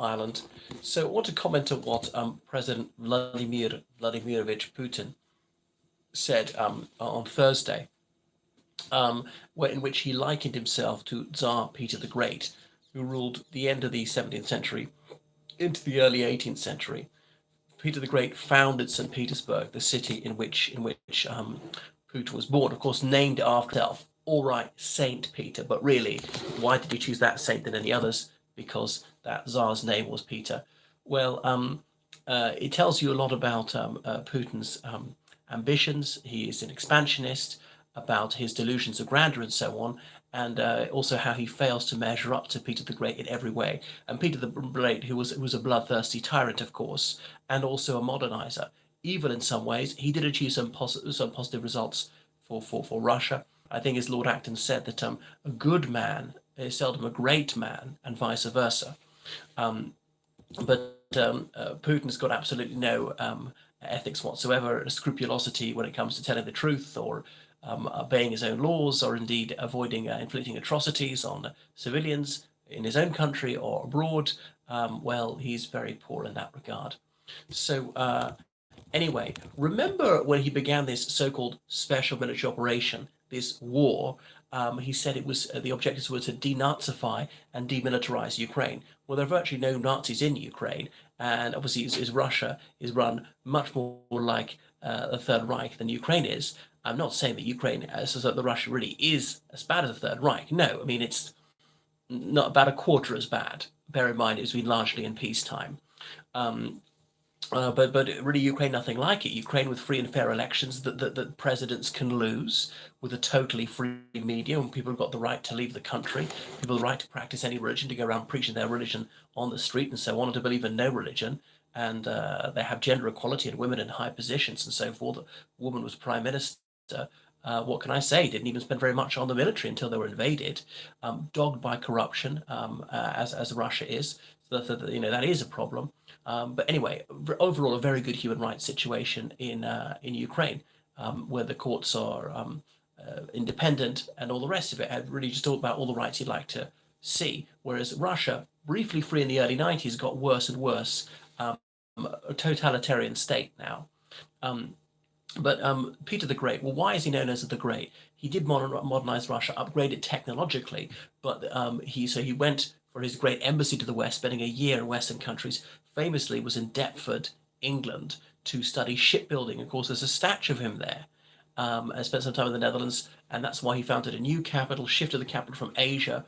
Ireland. So I want to comment on what President Vladimirovich Putin said on Thursday, in which he likened himself to Tsar Peter the Great, who ruled the end of the 17th century into the early 18th century. Peter the Great founded St. Petersburg, the city in which Putin was born, of course, named after himself. All right, Saint Peter, but really, why did he choose that saint than any others? Because that Tsar's name was Peter. Well, it tells you a lot about Putin's ambitions. He is an expansionist, about his delusions of grandeur and so on, and also how he fails to measure up to Peter the Great in every way. And Peter the Great, who was a bloodthirsty tyrant, of course, and also a modernizer. Evil in some ways, he did achieve some positive results for Russia. I think, as Lord Acton said, that a good man is seldom a great man, and vice versa. But Putin's got absolutely no ethics whatsoever, scrupulosity when it comes to telling the truth or obeying his own laws, or indeed avoiding inflicting atrocities on civilians in his own country or abroad. Well, he's very poor in that regard. So anyway, remember when he began this so-called special military operation, this war? He said it was the objectives were to denazify and demilitarize Ukraine. Well, there are virtually no Nazis in Ukraine, and obviously, as Russia is run much more like the Third Reich than Ukraine is. I'm not saying that Ukraine, so that Russia really is as bad as the Third Reich. No, I mean it's not about a quarter as bad. Bear in mind, it's been largely in peacetime. Um, but really, Ukraine, nothing like it. Ukraine with free and fair elections that presidents can lose, with a totally free media, and people have got the right to leave the country, people have the right to practice any religion, to go around preaching their religion on the street and so on, and to believe in no religion. And they have gender equality and women in high positions and so forth. A woman was prime minister. What can I say? Didn't even spend very much on the military until they were invaded, dogged by corruption, as Russia is. So that is a problem. But anyway, overall, a very good human rights situation in Ukraine, where the courts are independent and all the rest of it, and really just all about all the rights you'd like to see. Whereas Russia, briefly free in the early 90s, got worse and worse, a totalitarian state now. Um, but Peter the Great, well, why is he known as the Great? He did modernize Russia, upgrade it technologically, but he went for his great embassy to the West, spending a year in Western countries. Famously, was in Deptford, England, to study shipbuilding. Of course, there's a statue of him there. And spent some time in the Netherlands, and that's why he founded a new capital, shifted the capital from Asia,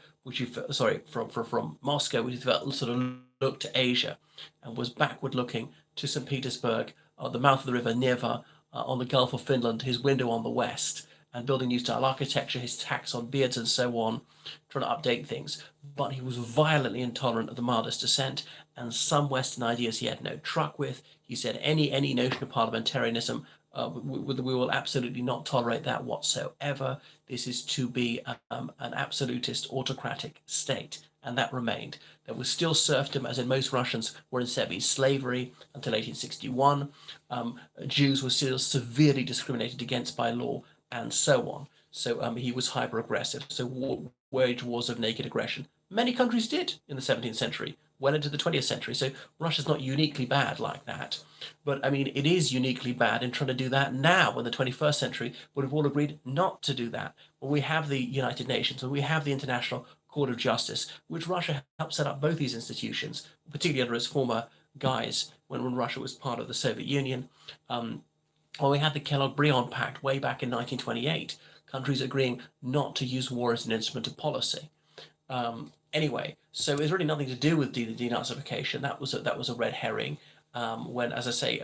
from Moscow, which he felt sort of looked to Asia, and was backward looking to St. Petersburg, the mouth of the river Neva, on the Gulf of Finland, his window on the west, and building new style architecture, his tax on beards and so on, trying to update things. But he was violently intolerant of the mildest dissent, and some Western ideas he had no truck with. He said any notion of parliamentarism, we will absolutely not tolerate that whatsoever. This is to be an absolutist autocratic state, and that remained. There was still serfdom, as in most Russians were in semi-slavery until 1861. Jews were still severely discriminated against by law, and so on. So he was hyper-aggressive. So waged wars of naked aggression. Many countries did in the 17th century, well into the 20th century. So Russia's not uniquely bad like that. But I mean, it is uniquely bad in trying to do that now in the 21st century, would have all agreed not to do that. When we have the United Nations and we have the International Court of Justice, which Russia helped set up both these institutions, particularly under its former guise when Russia was part of the Soviet Union. Well, we had the Kellogg-Briand Pact way back in 1928, countries agreeing not to use war as an instrument of policy. Anyway, so it's really nothing to do with denazification. That was a red herring. When, as I say,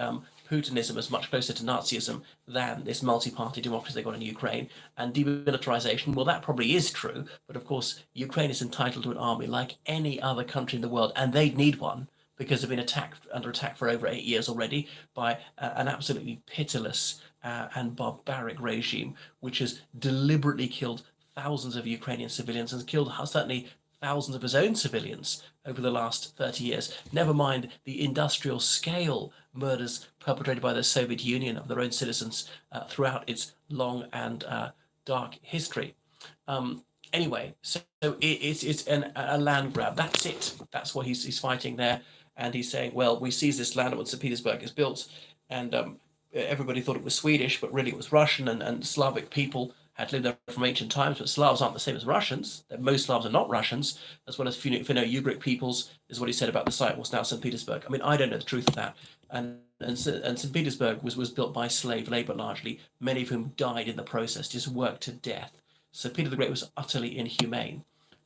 Putinism is much closer to Nazism than this multi-party democracy they got in Ukraine. And demilitarization, well, that probably is true. But of course, Ukraine is entitled to an army like any other country in the world, and they'd need one because they've been under attack for over 8 years already by an absolutely pitiless and barbaric regime, which has deliberately killed thousands of Ukrainian civilians and killed certainly thousands of his own civilians over the last 30 years. Never mind the industrial scale murders perpetrated by the Soviet Union of their own citizens throughout its long and dark history. Anyway, so it's a land grab. That's it. That's what he's fighting there, and he's saying, well, we seized this land when St. Petersburg is built, and everybody thought it was Swedish, but really it was Russian, and Slavic people had lived there from ancient times. But Slavs aren't the same as Russians. Most Slavs are not Russians, as well as Finno-Ugric peoples. Is what he said about the site what's now St. Petersburg. I mean, I don't know the truth of that, and St. Petersburg was built by slave labor largely, many of whom died in the process, just worked to death. So Peter the Great was utterly inhumane.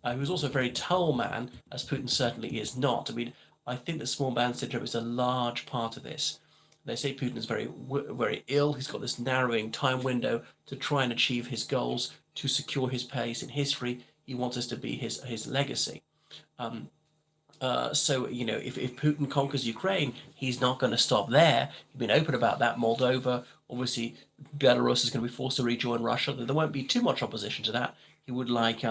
He was also a very tall man, as Putin certainly is not. I mean, I think that small man syndrome is a large part of this. They say Putin is very ill. He's got this narrowing time window to try and achieve his goals, to secure his place in history. He wants us to be his legacy. Um, so, if Putin conquers Ukraine, he's not going to stop there. He's been open about that. Moldova, obviously, Belarus is going to be forced to rejoin Russia. There won't be too much opposition to that. He would like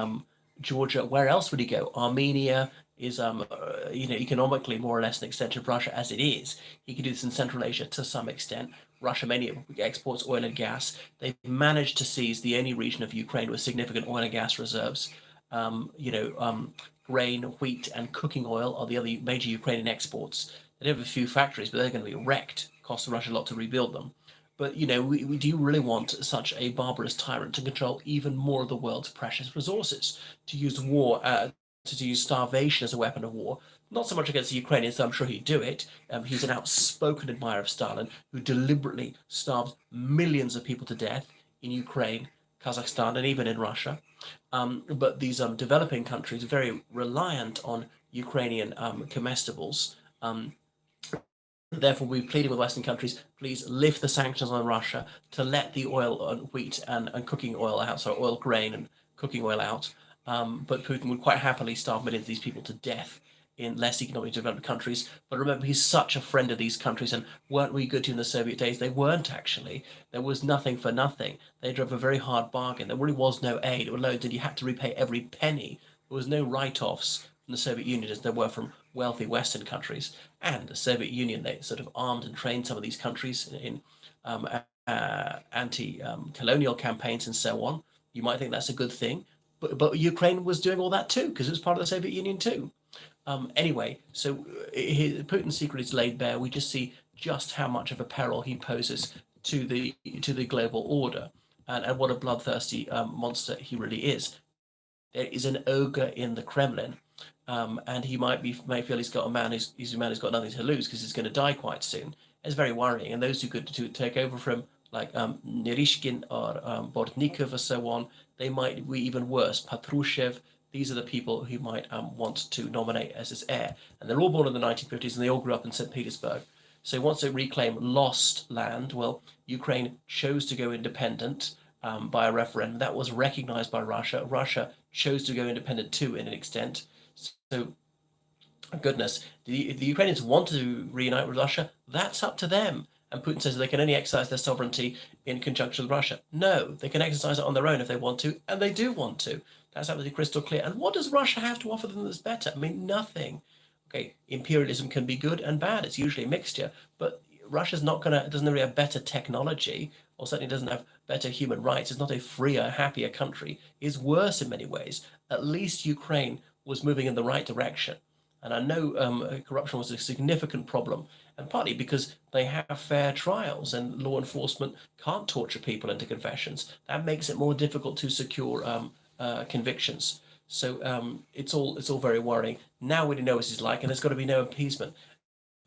Georgia. Where else would he go? Armenia is, economically more or less an extension of Russia as it is. He could do this in Central Asia to some extent. Russia mainly exports oil and gas. They've managed to seize the only region of Ukraine with significant oil and gas reserves. Um, you know, um, Grain, wheat, and cooking oil are the other major Ukrainian exports. They have a few factories, but they're going to be wrecked. Costs Russia a lot to rebuild them. But we do really want such a barbarous tyrant to control even more of the world's precious resources, to use war, to use starvation as a weapon of war. Not so much against the Ukrainians, though I'm sure he'd do it. He's an outspoken admirer of Stalin, who deliberately starved millions of people to death in Ukraine, Kazakhstan, and even in Russia. But these developing countries are very reliant on Ukrainian comestibles. Therefore, we're pleading with Western countries, please lift the sanctions on Russia to let the oil and wheat and cooking oil out, so oil, grain, and cooking oil out. But Putin would quite happily starve millions of these people to death in less economically developed countries. But remember, he's such a friend of these countries, and weren't we good to in the Soviet days? They weren't actually. There was nothing for nothing. They drove a very hard bargain. There really was no aid or loans, and you had to repay every penny. There was no write-offs from the Soviet Union as there were from wealthy Western countries. And the Soviet Union, they sort of armed and trained some of these countries in um, anti-colonial campaigns and so on. You might think that's a good thing, but Ukraine was doing all that too because it was part of the Soviet Union too. Anyway, so Putin's secret is laid bare. We just see just how much of a peril he poses to the global order, and what a bloodthirsty monster he really is. There is an ogre in the Kremlin, and he may feel he's a man who's got nothing to lose because he's going to die quite soon. It's very worrying, and those who could to take over from like Nerishkin or Bortnikov or so on, they might be even worse. Patrushev, these are the people who might want to nominate as his heir, and they're all born in the 1950s, and they all grew up in St. Petersburg. So he wants to reclaim lost land. Well, Ukraine chose to go independent by a referendum. That was recognized by Russia. Russia chose to go independent too, in an extent. So, goodness, the Ukrainians want to reunite with Russia. That's up to them. And Putin says they can only exercise their sovereignty in conjunction with Russia. No, they can exercise it on their own if they want to, and they do want to. That's absolutely crystal clear. And what does Russia have to offer them that's better? I mean, nothing. Okay, imperialism can be good and bad. It's usually a mixture, but Russia's not gonna doesn't really have better technology, or certainly doesn't have better human rights. It's not a freer, happier country. It's worse in many ways. At least Ukraine was moving in the right direction. And I know corruption was a significant problem, and partly because they have fair trials and law enforcement can't torture people into confessions. That makes it more difficult to secure convictions. So it's all very worrying. Now we know what it's like, and there's got to be no appeasement.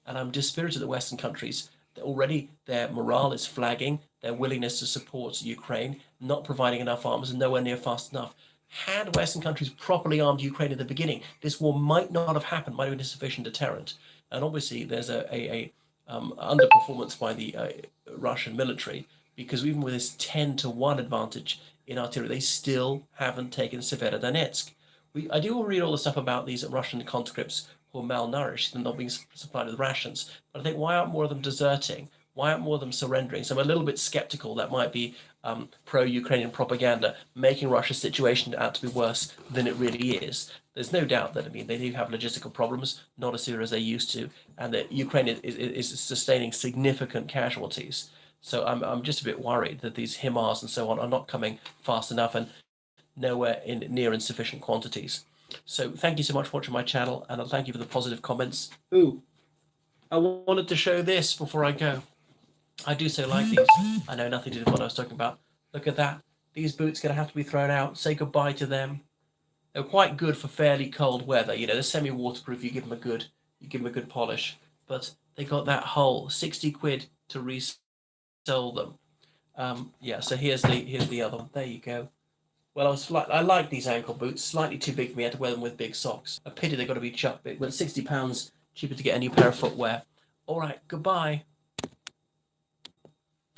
And I'm dispirited that Western countries, that already their morale is flagging, their willingness to support Ukraine, not providing enough arms and nowhere near fast enough. Had Western countries properly armed Ukraine at the beginning, this war might not have happened, might have been a sufficient deterrent. And obviously, there's a underperformance by the Russian military, because even with this 10-1 advantage in artillery, they still haven't taken Severodonetsk. I do read all the stuff about these Russian conscripts who are malnourished and not being supplied with rations, but I think, why aren't more of them deserting? Why aren't more of them surrendering? So I'm a little bit skeptical that might be pro-Ukrainian propaganda making Russia's situation out to be worse than it really is. There's no doubt that, I mean, they do have logistical problems, not as severe as they used to, and that Ukraine is sustaining significant casualties. So I'm just a bit worried that these HIMARS and so on are not coming fast enough, and nowhere in near in sufficient quantities. So thank you so much for watching my channel, and thank you for the positive comments. Ooh, I wanted to show this before I go. I do so like these. I know nothing to do with what I was talking about. Look at that. These boots are going to have to be thrown out. Say goodbye to them. They're quite good for fairly cold weather. You know, they're semi-waterproof. You give them a good polish. But they got that hole. 60 quid to resell them. Yeah. So here's the other one. There you go. Well, I like these ankle boots. Slightly too big for me. I had to wear them with big socks. A pity they've got to be chuck big. But £60 cheaper to get a new pair of footwear. All right. Goodbye.